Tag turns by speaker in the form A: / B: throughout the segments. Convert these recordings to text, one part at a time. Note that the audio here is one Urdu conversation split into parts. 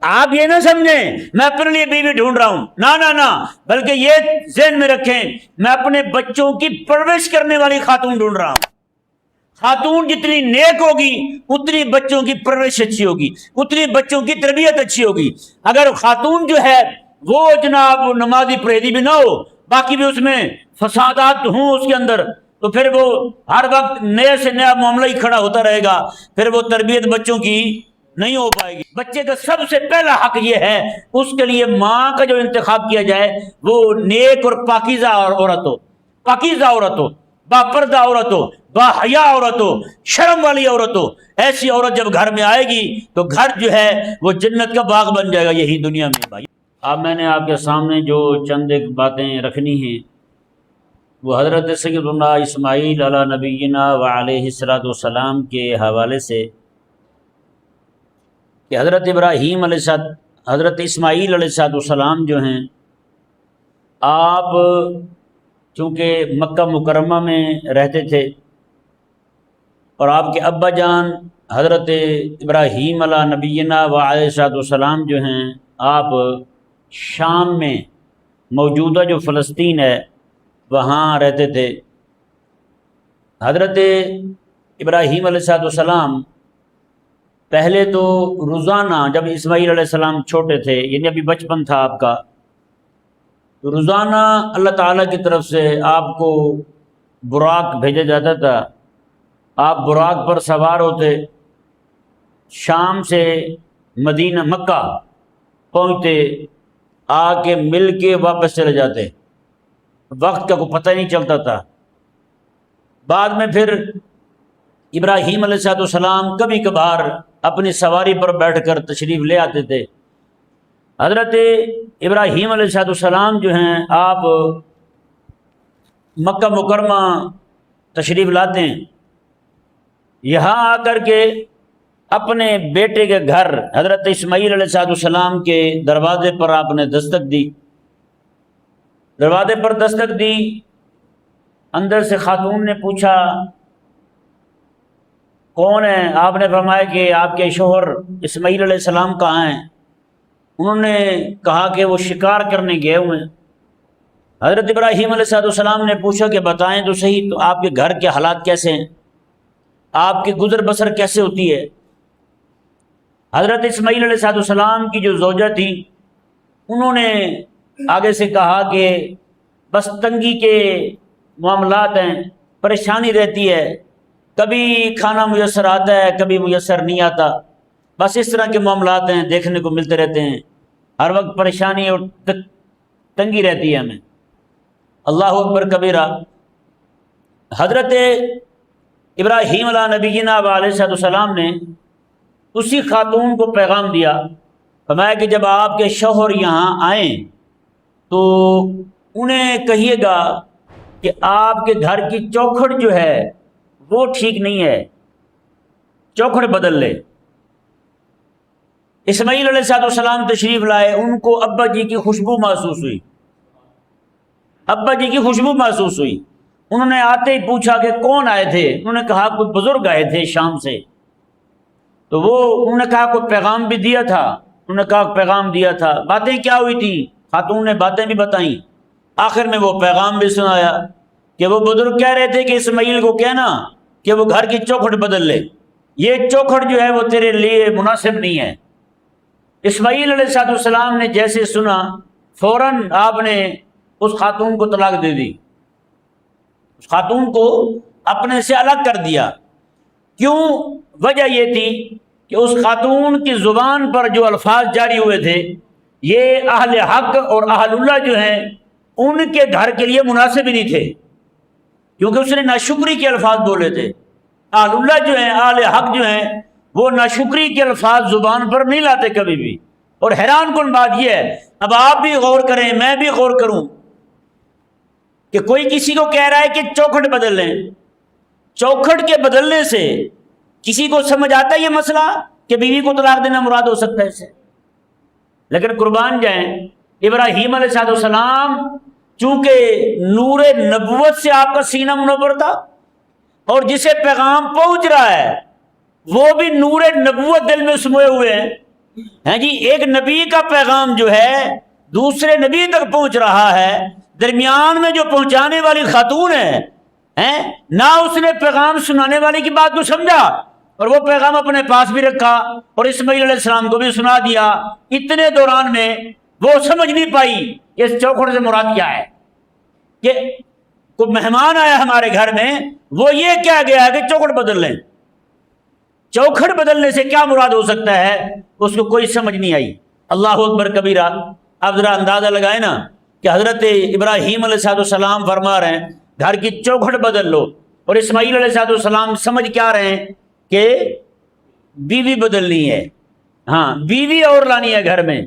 A: آپ یہ نہ سمجھیں میں اپنے لیے بیوی ڈھونڈ رہا ہوں، نہ، بلکہ یہ ذہن میں رکھیں میں اپنے بچوں کی پرورش کرنے والی خاتون ڈھونڈ رہا ہوں۔ خاتون جتنی نیک ہوگی اتنی بچوں کی پرورش اچھی ہوگی، اتنی بچوں کی تربیت اچھی ہوگی۔ اگر خاتون جو ہے وہ جناب نمازی پرہیزی بھی نہ ہو، باقی بھی اس میں فسادات ہوں اس کے اندر، تو پھر وہ ہر وقت نئے سے نیا معاملہ ہی کھڑا ہوتا رہے گا، پھر وہ تربیت بچوں کی نہیں ہو پائے گی۔ بچے کا سب سے پہلا حق یہ ہے اس کے لیے ماں کا جو انتخاب کیا جائے وہ نیک اور پاکیزہ عورت ہو، پاکیزہ عورت ہو، با پردہ عورت ہو، با حیا عورت ہو، شرم والی عورت ہو۔ ایسی عورت جب گھر میں آئے گی تو گھر جو ہے وہ جنت کا باغ بن جائے گا یہی دنیا میں۔ بھائی اب میں نے آپ کے سامنے جو چند ایک باتیں رکھنی ہیں وہ حضرت سیدنا اسماعیل علی نبینا و علیہ الصلوۃ والسلام کے حوالے سے کہ حضرت ابراہیم علیہ السلام، حضرت اسماعیل علیہ السلام جو ہیں، آپ چونکہ مکہ مکرمہ میں رہتے تھے اور آپ کے ابا جان حضرت ابراہیم علی نبینا و علیہ السلام جو ہیں آپ شام میں موجودہ جو فلسطین ہے وہاں رہتے تھے۔ حضرت ابراہیم علیہ السلام پہلے تو روزانہ جب اسماعیل علیہ السلام چھوٹے تھے، یعنی ابھی بچپن تھا آپ کا، تو روزانہ اللہ تعالیٰ کی طرف سے آپ کو براق بھیجا جاتا تھا، آپ براق پر سوار ہوتے، شام سے مدینہ مکہ پہنچتے، آ کے مل کے واپس چلے جاتے، وقت کا کوئی پتہ نہیں چلتا تھا۔ بعد میں پھر ابراہیم علیہ السلام کبھی کبھار اپنی سواری پر بیٹھ کر تشریف لے آتے تھے۔ حضرت ابراہیم علیہ السلام جو ہیں آپ مکہ مکرمہ تشریف لاتے ہیں، یہاں آ کر کے اپنے بیٹے کے گھر حضرت اسماعیل علیہ السلام کے دروازے پر آپ نے دستک دی، دروازے پر دستک دی، اندر سے خاتون نے پوچھا کون ہے؟ آپ نے فرمایا کہ آپ کے شوہر اسماعیل علیہ السلام کہاں ہیں؟ انہوں نے کہا کہ وہ شکار کرنے گئے ہوئے ہیں۔ حضرت ابراہیم علیہ السلام نے پوچھا کہ بتائیں تو صحیح، تو آپ کے گھر کے حالات کیسے ہیں، آپ کی گزر بسر کیسے ہوتی ہے؟ حضرت اسماعیل علیہ السلام کی جو زوجہ تھی انہوں نے آگے سے کہا کہ بس تنگی کے معاملات ہیں، پریشانی رہتی ہے، کبھی کھانا میسر آتا ہے کبھی میسر نہیں آتا، بس اس طرح کے معاملات ہیں دیکھنے کو ملتے رہتے ہیں، ہر وقت پریشانی اور تنگی رہتی ہے ہمیں۔ اللہ اکبر کبیرہ۔ حضرت ابراہیم علیہ نبینا علیہ السلام نے اسی خاتون کو پیغام دیا، فرمایا کہ جب آپ کے شوہر یہاں آئیں تو انہیں کہیے گا کہ آپ کے گھر کی چوکھٹ جو ہے وہ ٹھیک نہیں ہے، چوکھٹ بدل لے۔ اسماعیل علیہ السلام تشریف لائے، ان کو ابا جی کی خوشبو محسوس ہوئی، ابا جی کی خوشبو محسوس ہوئی۔ انہوں نے آتے ہی پوچھا کہ کون آئے تھے؟ انہوں نے کہا کوئی بزرگ آئے تھے شام سے، تو انہوں نے کہا کوئی پیغام بھی دیا تھا؟ انہوں نے کہا پیغام دیا تھا۔ باتیں کیا ہوئی تھی؟ خاتون نے باتیں بھی بتائیں، آخر میں وہ پیغام بھی سنایا کہ وہ بزرگ کہہ رہے تھے کہ اسماعیل کو کہنا کہ وہ گھر کی چوکھٹ بدل لے، یہ چوکھٹ جو ہے وہ تیرے لیے مناسب نہیں ہے۔ اسماعیل علیہ السلام نے جیسے سنا فوراً آپ نے اس خاتون کو طلاق دے دی، اس خاتون کو اپنے سے الگ کر دیا۔ کیوں؟ وجہ یہ تھی کہ اس خاتون کی زبان پر جو الفاظ جاری ہوئے تھے یہ اہل حق اور اہل اللہ جو ہیں ان کے گھر کے لیے مناسب ہی نہیں تھے، کیونکہ اس نے ناشکری کے الفاظ بولے تھے۔ اہل اللہ جو ہیں، اہل حق جو ہیں، وہ ناشکری کے الفاظ زبان پر نہیں لاتے کبھی بھی۔ اور حیران کن بات یہ ہے، اب آپ بھی غور کریں، میں بھی غور کروں، کہ کوئی کسی کو کہہ رہا ہے کہ چوکھٹ بدل لیں، چوکھٹ کے بدلنے سے کسی کو سمجھ آتا ہے یہ مسئلہ کہ بیوی کو طلاق دینا مراد ہو سکتا ہے اس سے؟ لیکن قربان جائیں، ابراہیم علیہ السلام چونکہ نور نبوت سے آپ کا سینہ منور تھا، اور جسے پیغام پہنچ رہا ہے وہ بھی نور نبوت دل میں سموئے ہوئے ہیں، ہیں جی، ایک نبی کا پیغام جو ہے دوسرے نبی تک پہنچ رہا ہے، درمیان میں جو پہنچانے والی خاتون ہے نہ اس نے پیغام سنانے والے کی بات کو سمجھا اور وہ پیغام اپنے پاس بھی رکھا اور اسماعیل علیہ السلام کو بھی سنا دیا۔ اتنے دوران میں وہ سمجھ نہیں پائی کہ اس چوکھٹ سے مراد کیا ہے، کہ کوئی مہمان آیا ہمارے گھر میں، وہ یہ کہہ گیا ہے کہ چوکھٹ بدل لیں، چوکھٹ بدلنے سے کیا مراد ہو سکتا ہے، اس کو کوئی سمجھ نہیں آئی۔ اللہ اکبر کبیرہ۔ اب ذرا اندازہ لگائے نا کہ حضرت ابراہیم علیہ السلام فرما رہے ہیں گھر کی چوکھٹ بدل لو، اور اسماعیل علیہ السلام سمجھ کیا رہے ہیں کہ بیوی بدلنی ہے، ہاں بیوی اور لانی ہے گھر میں۔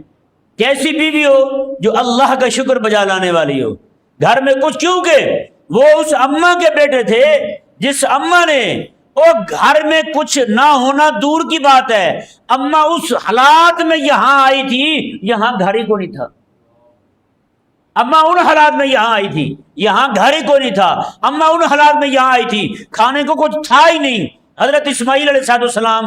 A: کیسی بیوی ہو؟ جو اللہ کا شکر بجا لانے والی ہو گھر میں کچھ، کیونکہ وہ اس اماں کے بیٹے تھے جس اماں نے، اور گھر میں کچھ نہ ہونا دور کی بات ہے، اماں اس حالات میں یہاں آئی تھی، یہاں گھر ہی کو نہیں تھا۔ اماں ان حالات میں یہاں آئی تھی، یہاں گھر ہی کو نہیں تھا۔ اماں ان حالات میں یہاں آئی تھی، کھانے کو کچھ تھا ہی نہیں۔ حضرت اسماعیل علیہ السلام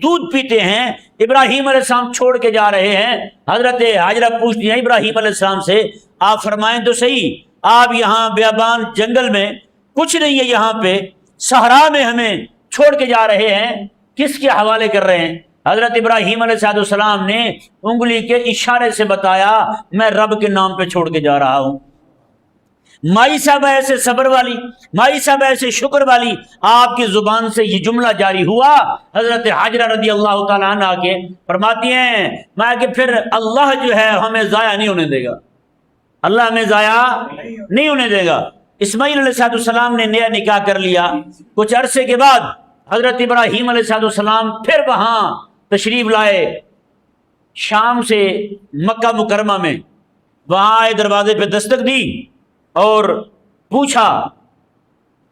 A: دودھ پیتے ہیں، ابراہیم علیہ السلام چھوڑ کے جا رہے ہیں۔ حضرت ہاجرہ پوچھتی ہیں ابراہیم علیہ السلام سے، آپ فرمائیں تو صحیح، آپ یہاں بیابان جنگل میں کچھ نہیں ہے، یہاں پہ صحرا میں ہمیں چھوڑ کے جا رہے ہیں، کس کے حوالے کر رہے ہیں؟ حضرت ابراہیم علیہ السلام نے انگلی کے اشارے سے بتایا، میں رب کے نام پہ چھوڑ کے جا رہا ہوں۔ مائی صاحب ایسے صبر والی، مائی صاحب ایسے شکر والی، آپ کی زبان سے یہ جملہ جاری ہوا، حضرت حاجرہ رضی اللہ تعالیٰ عنہ کے فرماتی ہیں میں کہ پھر اللہ جو ہے ہمیں ضائع نہیں ہونے دے گا، اللہ ہمیں ضائع نہیں ہونے دے گا۔ اسماعیل علیہ السلام نے نیا نکاح کر لیا۔ کچھ عرصے کے بعد حضرت ابراہیم علیہ السلام پھر وہاں تشریف لائے، شام سے مکہ مکرمہ میں، وہاں آئے، دروازے پہ دستک دی اور پوچھا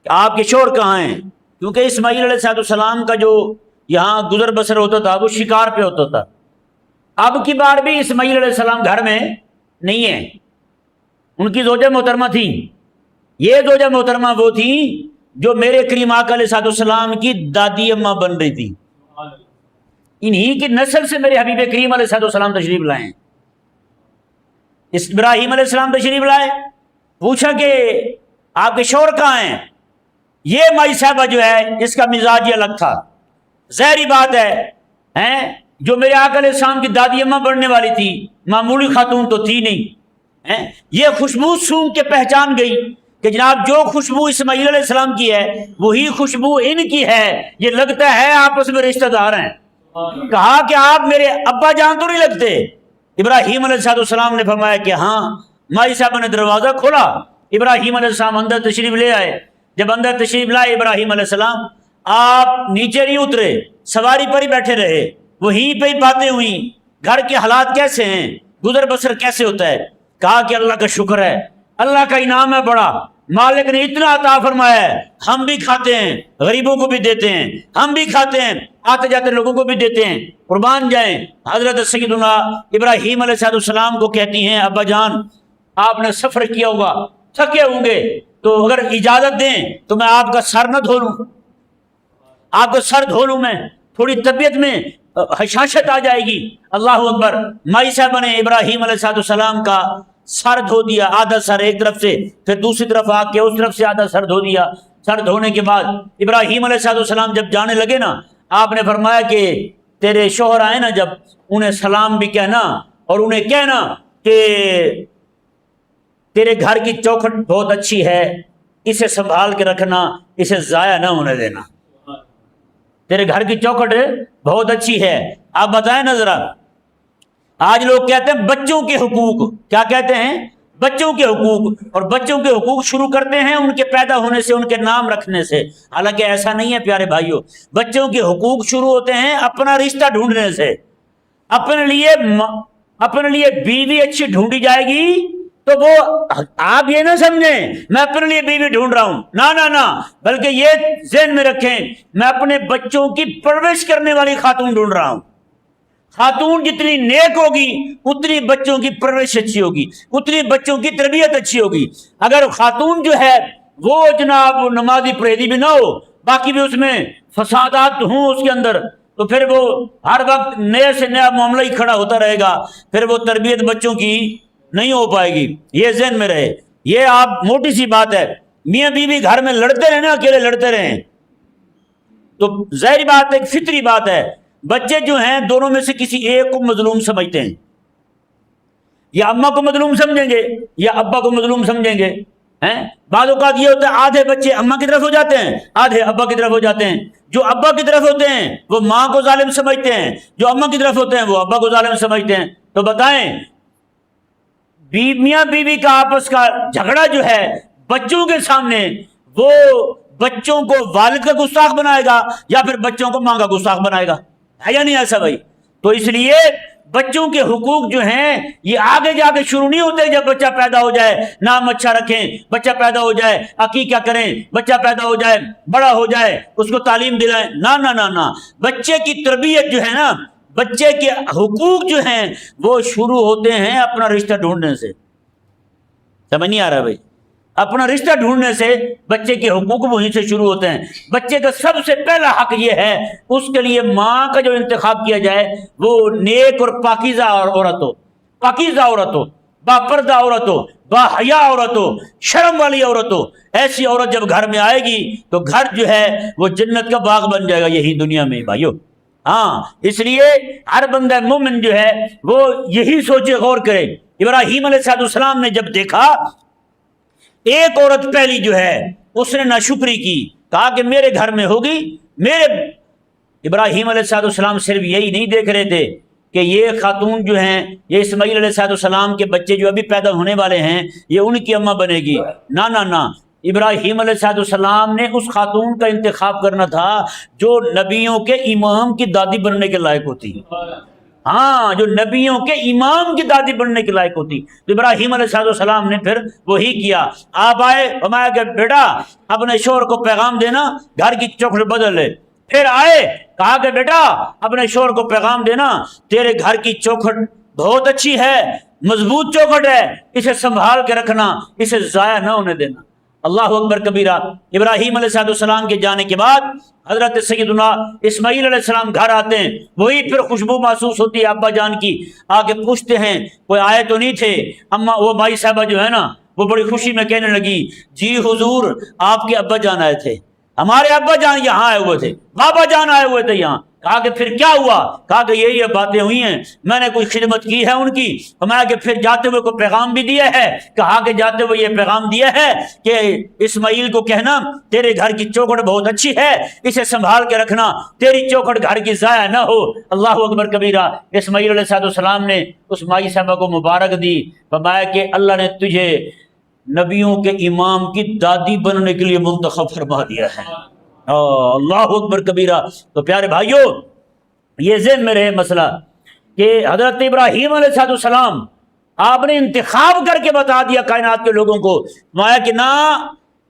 A: کہ آپ کے شوہر کہاں ہیں، کیونکہ اسماعیل علیہ السلام کا جو یہاں گزر بسر ہوتا تھا وہ شکار پہ ہوتا تھا۔ اب کی بار بھی اسماعیل علیہ السلام گھر میں نہیں ہے، ان کی زوجہ محترمہ تھی۔ یہ زوجہ محترمہ وہ تھی جو میرے کریم آقا علیہ السلام کی دادی اماں بن رہی تھی، انہی کی نسل سے میرے حبیب کریم علیہ السلام تشریف لائے ہیں۔ ابراہیم علیہ السلام تشریف لائے، پوچھا کہ آپ کے شوہر کہاں ہیں؟ یہ مائی صاحبہ جو ہے اس کا مزاج یہ الگ تھا، ظاہری بات ہے جو میرے آقا علیہ السلام کی دادی اماں بننے والی تھی، معمولی خاتون تو تھی نہیں۔ یہ خوشبو سونگ کے پہچان گئی کہ جناب جو خوشبو اسماعیل علیہ السلام کی ہے وہی خوشبو ان کی ہے، یہ لگتا ہے آپس میں رشتہ دار ہیں۔ کہا کہ آپ میرے ابا جان تو نہیں لگتے؟ ابراہیم علیہ السلام نے فرمایا کہ ہاں۔ مائی صاحب نے دروازہ کھولا، ابراہیم علیہ السلام اندر تشریف لے آئے۔ جب اندر تشریف لائے ابراہیم علیہ السلام، آپ نیچے نہیں اترے، سواری پر ہی بیٹھے رہے، وہیں پہ ہی باتیں ہوئیں، گھر کے حالات کیسے ہیں، گزر بسر کیسے ہوتا ہے۔ کہا کہ اللہ کا شکر ہے، اللہ کا انعام ہے بڑا، مالک نے اتنا عطا فرمایا ہے، ہم بھی کھاتے ہیں، غریبوں کو بھی دیتے ہیں، ہم بھی کھاتے ہیں، آتے جاتے لوگوں کو بھی دیتے ہیں، قربان جائیں۔ حضرت سیدنا ابراہیم علیہ السلام کو کہتی ہیں ابا جان آپ نے سفر کیا ہوگا، تھکے ہوں گے، تو اگر اجازت دیں تو میں آپ کا سر نہ دھو لوں، آپ کا سر دھو لوں، میں تھوڑی طبیعت میں حشاشت آ جائے گی۔ اللہ اکبر۔ مائی صاحب نے ابراہیم علیہ السلام کا سر دھو دیا، آدھا سر ایک طرف سے، پھر دوسری طرف آ کے اس طرف سے آدھا سر دھو دیا۔ سر دھونے کے بعد ابراہیم علیہ السلام جب جانے لگے نا، آپ نے فرمایا کہ تیرے شوہر آئے نا جب، انہیں سلام بھی کہنا اور انہیں کہنا کہ تیرے گھر کی چوکھٹ بہت اچھی ہے، اسے سنبھال کے رکھنا، اسے ضائع نہ ہونے دینا۔ تیرے گھر کی چوکھٹ بہت اچھی ہے۔ آپ بتائیں نا ذرا، آج لوگ کہتے ہیں بچوں کے حقوق، کیا کہتے ہیں؟ بچوں کے حقوق، اور بچوں کے حقوق شروع کرتے ہیں ان کے پیدا ہونے سے، ان کے نام رکھنے سے۔ حالانکہ ایسا نہیں ہے پیارے بھائیوں، بچوں کے حقوق شروع ہوتے ہیں اپنا رشتہ ڈھونڈنے سے۔ اپنے لیے بیوی اچھی ڈھونڈی جائے گی تو وہ آپ یہ نہ سمجھیں میں اپنے لیے بیوی ڈھونڈ رہا ہوں، نہ، بلکہ یہ ذہن میں رکھیں میں اپنے بچوں کی پرورش کرنے والی خاتون ڈھونڈ رہا ہوں۔ خاتون جتنی نیک ہوگی اتنی بچوں کی پرورش اچھی ہوگی، اتنی بچوں کی تربیت اچھی ہوگی۔ اگر خاتون جو ہے وہ جناب نمازی پرہیزی بھی نہ ہو، باقی بھی اس میں فسادات ہوں اس کے اندر، تو پھر وہ ہر وقت نئے سے نیا معاملہ ہی کھڑا ہوتا رہے گا، پھر وہ تربیت بچوں کی نہیں ہو پائے گی. یہ ذہن میں رہے. یہ آپ موٹی سی بات ہے، میاں بیوی گھر میں لڑتے رہے نا، اکیلے لڑتے رہیں تو ظاہری بات ہے، فطری بات ہے، بچے جو ہیں دونوں میں سے کسی ایک کو مظلوم سمجھتے ہیں، یا اماں کو مظلوم سمجھیں گے یا ابا کو مظلوم سمجھیں گے. بعض اوقات یہ ہوتا ہے آدھے بچے اماں کی طرف ہو جاتے ہیں، آدھے ابا کی طرف ہو جاتے ہیں. جو ابا کی طرف ہوتے ہیں وہ ماں کو ظالم سمجھتے ہیں، جو اماں کی طرف ہوتے ہیں وہ ابا کو ظالم سمجھتے ہیں. تو بتائیں میاں بیوی کا آپس کا جھگڑا جو ہے بچوں کے سامنے، وہ بچوں کو والد کا گستاخ بنائے گا یا پھر بچوں کو ماں کا گستاخ بنائے گا؟ ہے یا نہیں ایسا بھائی؟ تو اس لیے بچوں کے حقوق جو ہیں یہ آگے جا کے شروع نہیں ہوتے جب بچہ پیدا ہو جائے، نام اچھا رکھیں، بچہ پیدا ہو جائے عقیقہ کریں، بچہ پیدا ہو جائے بڑا ہو جائے اس کو تعلیم دلائیں. نہ نہ نہ نہ، بچے کی تربیت جو ہے نا، بچے کے حقوق جو ہیں وہ شروع ہوتے ہیں اپنا رشتہ ڈھونڈنے سے. سمجھ نہیں آ رہا بھائی؟ اپنا رشتہ ڈھونڈنے سے بچے کے حقوق وہیں سے شروع ہوتے ہیں. بچے کا سب سے پہلا حق یہ ہے اس کے لیے ماں کا جو انتخاب کیا جائے وہ نیک اور پاکیزہ عورت ہو، پاکیزہ عورت ہو، با پردہ عورت ہو، با حیا عورت ہو، شرم والی عورت ہو. ایسی عورت جب گھر میں آئے گی تو گھر جو ہے وہ جنت کا باغ بن جائے گا یہی دنیا میں بھائیو. ہاں، اس لیے ہر بندہ مومن جو ہے وہ یہی سوچے، غور کرے. ابراہیم علیہ السلام نے جب دیکھا ایک عورت پہلی جو ہے اس نے ناشکری کی، کہا کہ میرے گھر میں ہوگی میرے. ابراہیم علیہ السلام صرف یہی نہیں دیکھ رہے تھے کہ یہ خاتون جو ہیں، یہ اسماعیل علیہ السلام کے بچے جو ابھی پیدا ہونے والے ہیں یہ ان کی اماں بنے گی. نہ نہ نہ، ابراہیم علیہ السلام نے اس خاتون کا انتخاب کرنا تھا جو نبیوں کے امام کی دادی بننے کے لائق ہوتی. ہاں، جو نبیوں کے امام کی دادی بننے کے لائق ہوتی. تو ابراہیم علیہ السلام نے پھر وہی کیا. آپ آئے، فرمایا کہ بیٹا اپنے شوہر کو پیغام دینا گھر کی چوکھٹ بدل لے. پھر آئے، کہا کہ بیٹا اپنے شوہر کو پیغام دینا تیرے گھر کی چوکھٹ بہت اچھی ہے، مضبوط چوکھٹ ہے، اسے سنبھال کے رکھنا، اسے ضائع نہ ہونے دینا. اللہ اکبر کبیرہ. ابراہیم علیہ السلام کے جانے کے بعد حضرت سیدنا اسماعیل علیہ السلام گھر آتے ہیں، وہی پھر خوشبو محسوس ہوتی ہے ابا جان کی. آ کے پوچھتے ہیں کوئی آئے تو نہیں تھے؟ اما وہ بھائی صاحبہ جو ہے نا وہ بڑی خوشی میں کہنے لگی جی حضور آپ کے ابا جان آئے تھے، ہمارے ابا جان یہاں آئے ہوئے تھے، بابا جان آئے ہوئے تھے یہاں. کہا کہ پھر کیا ہوا؟ کہا کہ یہ باتیں ہوئی ہیں، میں نے کوئی خدمت کی ہے ان کی. فرمایا کہ پھر جاتے ہوئے کوئی پیغام بھی دیا ہے؟ کہا کہ جاتے ہوئے یہ پیغام دیا ہے کہ اسماعیل کو کہنا تیرے گھر کی چوکھٹ بہت اچھی ہے، اسے سنبھال کے رکھنا، تیری چوکھٹ گھر کی ضائع نہ ہو. اللہ اکبر کبیرہ. اسماعیل علیہ السلام نے اس مائی صاحبہ کو مبارک دی. فرمایا کہ اللہ نے تجھے نبیوں کے امام کی دادی بننے کے لیے منتخب فرما دیا ہے. اللہ اکبر کبیرہ. تو پیارے بھائیو یہ ذہن میں رہے مسئلہ کہ حضرت ابراہیم علیہ السلام آپ نے انتخاب کر کے بتا دیا کائنات کے لوگوں کو. فرمایا کہ نہ،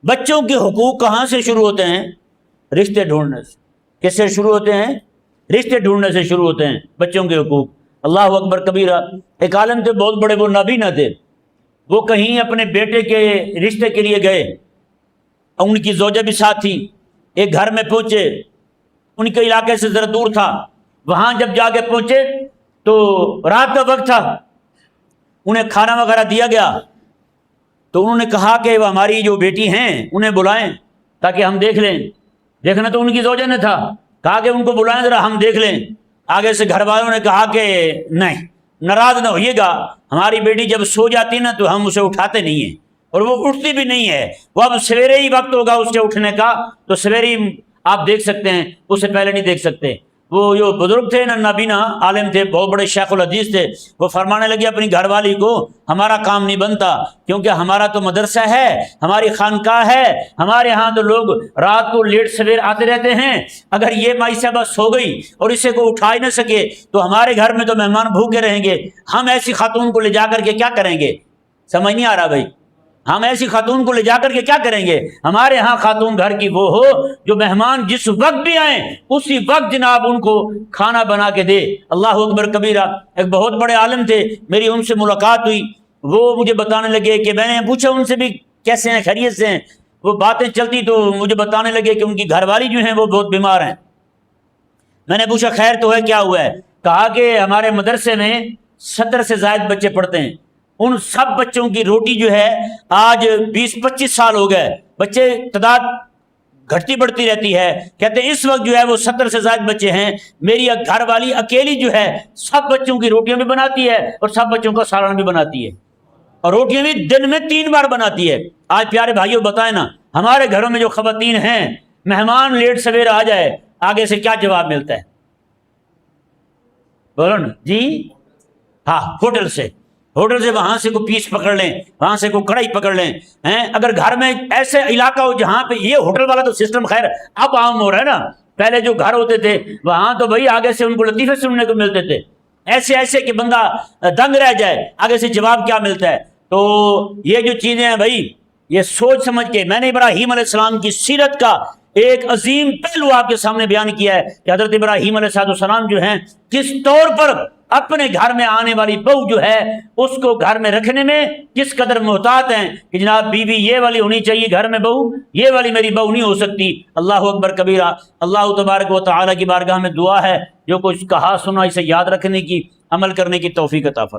A: بچوں کے حقوق کہاں سے شروع ہوتے ہیں؟ رشتے ڈھونڈنے سے. کس سے شروع ہوتے ہیں؟ رشتے ڈھونڈنے سے شروع ہوتے ہیں بچوں کے حقوق. اللہ اکبر کبیرہ. ایک عالم تھے بہت بڑے، وہ نبی نہ تھے، وہ کہیں اپنے بیٹے کے رشتے کے لیے گئے، ان کی زوجہ بھی ساتھ تھی. ایک گھر میں پہنچے، ان کے علاقے سے ذرا دور تھا. وہاں جب جا کے پہنچے تو رات کا وقت تھا، انہیں کھانا وغیرہ دیا گیا. تو انہوں نے کہا کہ وہ ہماری جو بیٹی ہیں انہیں بلائیں تاکہ ہم دیکھ لیں. دیکھنا تو ان کی زوجہ نے تھا. کہا کہ ان کو بلائیں ذرا ہم دیکھ لیں. آگے سے گھر والوں نے کہا کہ نہیں، ناراض نہ ہوئیے گا، ہماری بیٹی جب سو جاتی نا تو ہم اسے اٹھاتے نہیں ہیں اور وہ اٹھتی بھی نہیں ہے. وہ اب سویرے ہی وقت ہوگا اس کے اٹھنے کا تو سویرے ہی آپ دیکھ سکتے ہیں، اس سے پہلے نہیں دیکھ سکتے. وہ جو بزرگ تھے نا، نابینا عالم تھے، بہت بڑے شیخ الحدیث تھے، وہ فرمانے لگے اپنی گھر والی کو ہمارا کام نہیں بنتا، کیونکہ ہمارا تو مدرسہ ہے، ہماری خانقاہ ہے، ہمارے ہاں تو لوگ رات کو لیٹ سویر آتے رہتے ہیں. اگر یہ مائی صاحبہ سو گئی اور اسے کو اٹھا ہی نہ سکے تو ہمارے گھر میں تو مہمان بھوکے رہیں گے. ہم ایسی خاتون کو لے جا کر کے کیا کریں گے؟ سمجھ نہیں آ رہا بھائی؟ ہم ایسی خاتون کو لے جا کر کے کیا کریں گے؟ ہمارے ہاں خاتون گھر کی وہ ہو جو مہمان جس وقت بھی آئیں اسی وقت جناب ان کو کھانا بنا کے دے. اللہ اکبر کبیرہ. ایک بہت بڑے عالم تھے، میری ان سے ملاقات ہوئی، وہ مجھے بتانے لگے کہ میں نے پوچھا ان سے بھی کیسے ہیں، خیریت سے ہیں؟ وہ باتیں چلتی تو مجھے بتانے لگے کہ ان کی گھر والی جو ہیں وہ بہت بیمار ہیں. میں نے پوچھا خیر تو ہے، کیا ہوا ہے؟ کہا کہ ہمارے مدرسے میں 70 سے زائد بچے پڑھتے ہیں، ان سب بچوں کی روٹی جو ہے آج 20-25 سال ہو گئے، بچے تعداد گھٹتی بڑھتی رہتی ہے، کہتے ہیں اس وقت جو ہے وہ 70 سے زائد بچے ہیں، میری گھر والی اکیلی جو ہے سب بچوں کی روٹیاں بھی بناتی ہے اور سب بچوں کا سالن بھی بناتی ہے، اور روٹیاں بھی دن میں 3 بار بناتی ہے۔ آج پیارے بھائیوں بتائیں نا، ہمارے گھروں میں جو خواتین ہیں، مہمان لیٹ سویر آ جائے، آگے سے کیا جواب ملتا ہے؟ بولو نا جی، ہاں ہوٹل سے وہاں سے کوئی پیس پکڑ لیں، وہاں سے کوئی کڑھائی پکڑ لیں ہیں۔ اگر گھر میں ایسے علاقہ ہو جہاں پہ یہ ہوٹل والا تو سسٹم خیر اب عام ہو رہا ہے نا، پہلے جو گھر ہوتے تھے وہاں تو بھائی آگے سے ان کو لطیفے سننے کو ملتے تھے، ایسے کہ بندہ دنگ رہ جائے، آگے سے جواب کیا ملتا ہے۔ تو یہ جو چیزیں ہیں بھائی، یہ سوچ سمجھ کے میں نے ابراہیم علیہ السلام کی سیرت کا ایک عظیم پہلو آپ کے سامنے بیان کیا ہے کہ حضرت ابراہیم علیہ السلام جو ہیں کس طور پر اپنے گھر میں آنے والی بہو جو ہے اس کو گھر میں رکھنے میں کس قدر محتاط ہیں کہ جناب بیوی یہ والی ہونی چاہیے گھر میں، بہو یہ والی میری بہو نہیں ہو سکتی۔ اللہ اکبر کبیرہ۔ اللہ تبارک و تعالیٰ کی بارگاہ میں دعا ہے جو کچھ کہا سنا اسے یاد رکھنے کی، عمل کرنے کی توفیق عطا فرمائے۔